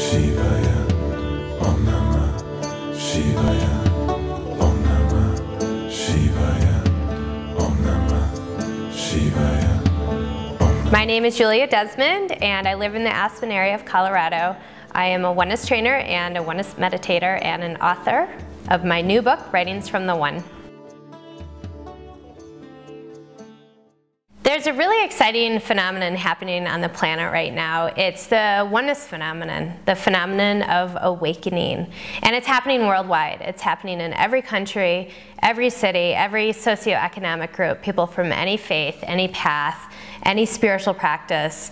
Shivaya, Om Namah Shivaya, Om Namah Shivaya, Om Namah Shivaya. My name is Julia Desmond, and I live in the Aspen area of Colorado. I am a oneness trainer and a oneness meditator and an author of my new book, Writings from the One. There's a really exciting phenomenon happening on the planet right now. It's the oneness phenomenon, the phenomenon of awakening. And it's happening worldwide. It's happening in every country, every city, every socioeconomic group, people from any faith, any path, any spiritual practice.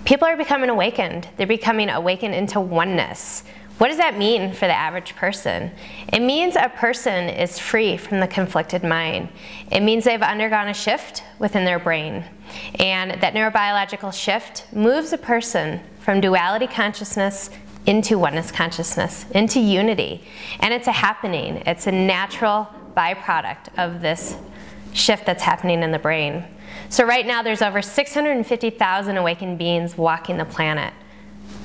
People are becoming awakened. They're becoming awakened into oneness. What does that mean for the average person? It means a person is free from the conflicted mind. It means they've undergone a shift within their brain. And that neurobiological shift moves a person from duality consciousness into oneness consciousness, into unity. And it's a happening. It's a natural byproduct of this shift that's happening in the brain. So right now there's over 650,000 awakened beings walking the planet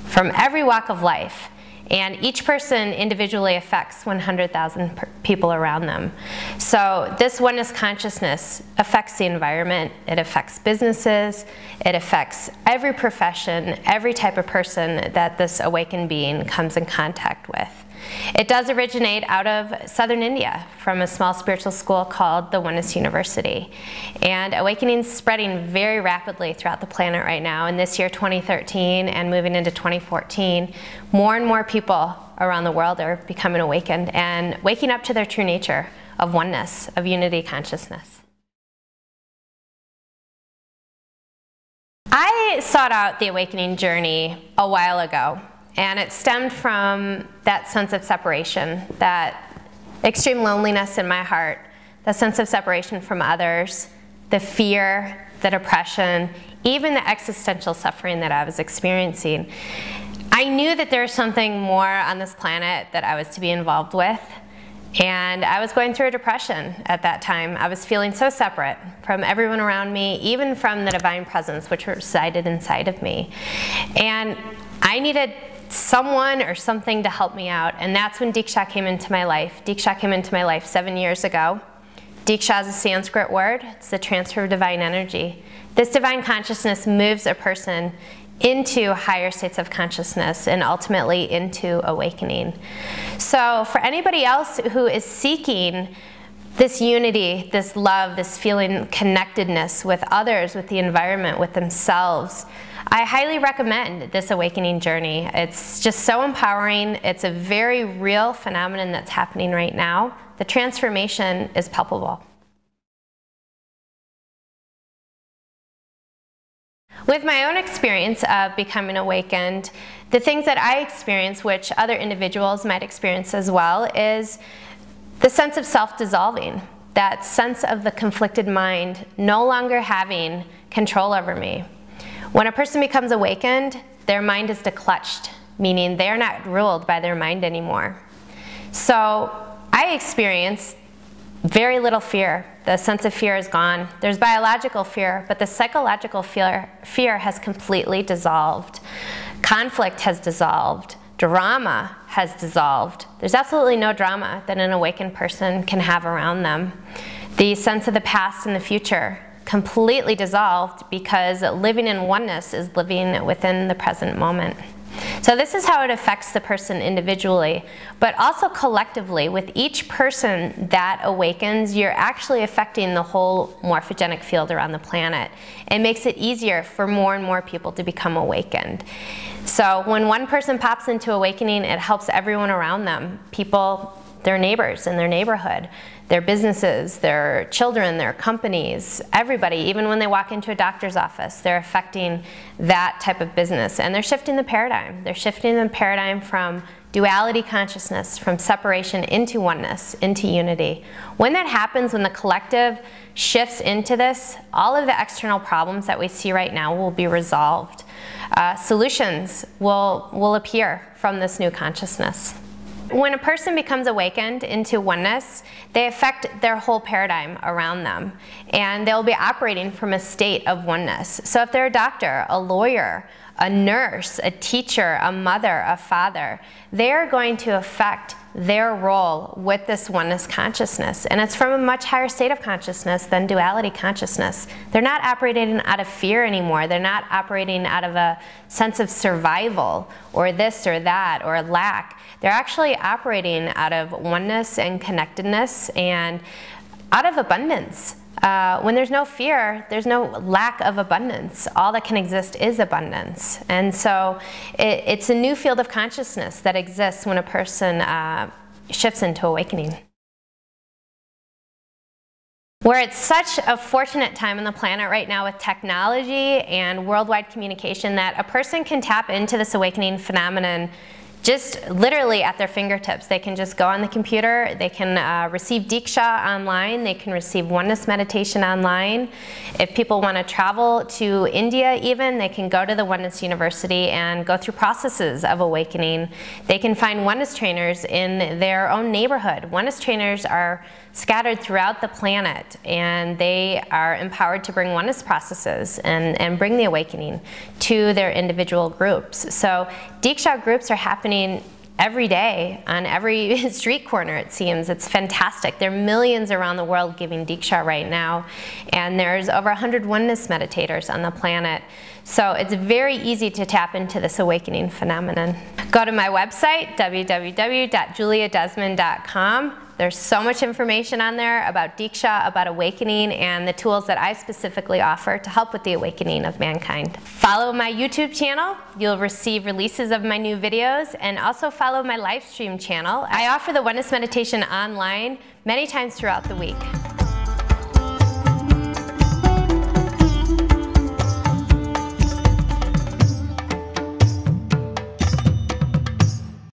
from every walk of life. And each person individually affects 100,000 people around them. So this oneness consciousness affects the environment, it affects businesses, it affects every profession, every type of person that this awakened being comes in contact with. It does originate out of southern India from a small spiritual school called the Oneness University. And awakening is spreading very rapidly throughout the planet right now. And this year, 2013, and moving into 2014, more and more people around the world are becoming awakened and waking up to their true nature of oneness, of unity consciousness. I sought out the awakening journey a while ago. And it stemmed from that sense of separation, that extreme loneliness in my heart, the sense of separation from others, the fear, the depression, even the existential suffering that I was experiencing. I knew that there was something more on this planet that I was to be involved with. And I was going through a depression at that time. I was feeling so separate from everyone around me, even from the divine presence which resided inside of me. And I needed someone or something to help me out, and that's when Diksha came into my life. Diksha came into my life 7 years ago. Diksha is a Sanskrit word. It's the transfer of divine energy. This divine consciousness moves a person into higher states of consciousness and ultimately into awakening. So for anybody else who is seeking this unity, this love, this feeling connectedness with others, with the environment, with themselves, I highly recommend this awakening journey. It's just so empowering. It's a very real phenomenon that's happening right now. The transformation is palpable. With my own experience of becoming awakened, the things that I experience, which other individuals might experience as well, is the sense of self-dissolving, that sense of the conflicted mind no longer having control over me. When a person becomes awakened, their mind is declutched, meaning they're not ruled by their mind anymore. So I experience very little fear. The sense of fear is gone. There's biological fear, but the psychological fear has completely dissolved. Conflict has dissolved. Drama has dissolved. There's absolutely no drama that an awakened person can have around them. The sense of the past and the future completely dissolved, because living in oneness is living within the present moment. So this is how it affects the person individually, but also collectively. With each person that awakens, you're actually affecting the whole morphogenic field around the planet. It makes it easier for more and more people to become awakened. So when one person pops into awakening, it helps everyone around them, people, their neighbors in their neighborhood, their businesses, their children, their companies, everybody. Even when they walk into a doctor's office, they're affecting that type of business. And they're shifting the paradigm. They're shifting the paradigm from duality consciousness, from separation into oneness, into unity. When that happens, when the collective shifts into this, all of the external problems that we see right now will be resolved. Solutions will appear from this new consciousness. When a person becomes awakened into oneness, they affect their whole paradigm around them, and they'll be operating from a state of oneness. So if they're a doctor, a lawyer, a nurse, a teacher, a mother, a father. They're going to affect their role with this oneness consciousness. And it's from a much higher state of consciousness than duality consciousness. They're not operating out of fear anymore. They're not operating out of a sense of survival or this or that or lack. They're actually operating out of oneness and connectedness and out of abundance. When there's no fear, there's no lack of abundance. All that can exist is abundance. And so it's a new field of consciousness that exists when a person shifts into awakening. We're at such a fortunate time on the planet right now with technology and worldwide communication that a person can tap into this awakening phenomenon just literally at their fingertips. They can just go on the computer, they can receive Diksha online, they can receive oneness meditation online. If people want to travel to India even, they can go to the Oneness University and go through processes of awakening. They can find oneness trainers in their own neighborhood. Oneness trainers are scattered throughout the planet, and they are empowered to bring oneness processes and bring the awakening to their individual groups. So Diksha groups are happening every day on every street corner, it seems. It's fantastic. There are millions around the world giving Diksha right now, and there's over 100 oneness meditators on the planet. So it's very easy to tap into this awakening phenomenon. Go to my website, www.juliadesmond.com. There's so much information on there about Diksha, about awakening, and the tools that I specifically offer to help with the awakening of mankind. Follow my YouTube channel. You'll receive releases of my new videos, and also follow my live stream channel. I offer the Oneness Meditation online many times throughout the week.